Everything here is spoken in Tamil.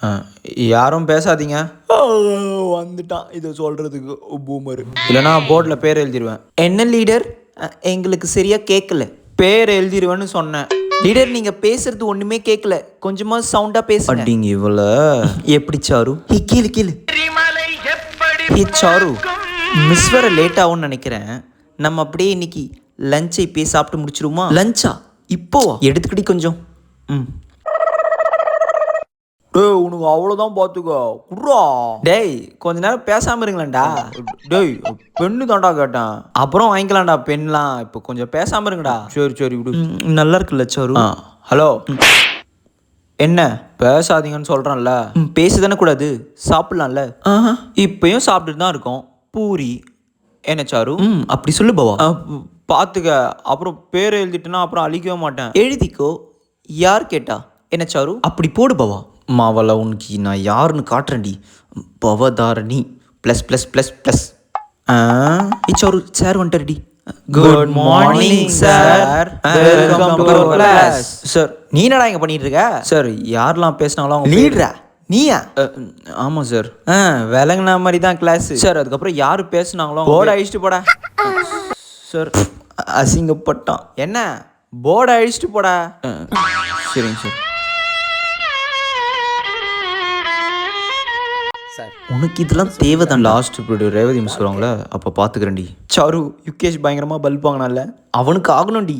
ஆ, யாரும் பேசாதீங்க. வந்துட்டான் இதை சொல்கிறதுக்கு பூமர். இல்லைனா போர்டில் பேர் எழுதிடுவேன். என்ன லீடர்? எங்களுக்கு சரியா கேட்கல. பேர் எழுதிடுவேன்னு சொன்னேன். லீடர் நீங்க பேசுறது ஒண்ணுமே கேட்கல, கொஞ்சமா சவுண்டா பேசுங்க. அப்படிங்க இவ்வளோ. எப்படி சாரு? கீழு கீழு. சாரு, மிஸ் வர லேட் ஆகும்னு நினைக்கிறேன். நம்ம அப்படியே இன்னைக்கு லஞ்சை இப்பயே சாப்பிட்டு முடிச்சிருமா? லஞ்சா இப்போவா? எடுத்துக்கிட்டி கொஞ்சம். ம். டேய் உனக்கு அவ்வளோதான் பார்த்துக்கோ குட்ரா. டேய் கொஞ்ச நேரம் பேசாம இருங்களேன்டா. டேய் பெண்ணு தாண்டா கேட்டேன். அப்புறம் வாங்கிக்கலாம்டா பெண்லாம். இப்போ கொஞ்சம் பேசாம இருங்கடா. சரி சரி விடு. நல்லா இருக்குல்ல சாரு? ஹலோ, என்ன பேசாதீங்கன்னு சொல்கிறேன்ல. பேசுதானே கூடாது, சாப்பிடலாம்ல. இப்பயும் சாப்பிட்டுட்டு தான் இருக்கோம். பூரி என்ன சாரு? அப்படி சொல்லு பாவா. பார்த்துக்க, அப்புறம் பேர் எழுதிட்டுனா அப்புறம் அழிக்கவே மாட்டேன். எழுதிக்கோ. யார் கேட்டா? என்ன சாரு? அப்படி போடு பாவா. மாவள உனக்கு நான் யாருன்னு காட்டுறேன்டி. Bhavatharani plus plus plus plus. Charu sir வந்துட்டாருடி. Good morning sir, welcome to class. Sir நீ என்னடா இங்கே பண்ணிட்டு இருக்க? சார் யாரெல்லாம் பேசினாங்களோ அவங்க லீடரா நீயா? ஆமாம் சார். விளங்குன மாதிரி தான் கிளாஸ். சார் அதுக்கப்புறம் யார் பேசுனாங்களோ போர்டு அழிச்சிட்டு போடா. சார் அசிங்கப்பட்டான். என்ன போர்டை அழிச்சிட்டு போடா. சரிங்க சார். உனக்கு இதெல்லாம் தேவைதான். லாஸ்ட் பீரியட் ரேவதி மிஸ் வருவாங்களே அப்போ பார்த்துக்கிறேன்டி. சாரு யுகேஷ் பயங்கரமாக பல்ப் வாங்கினால அவனுக்கு ஆகணும்டி.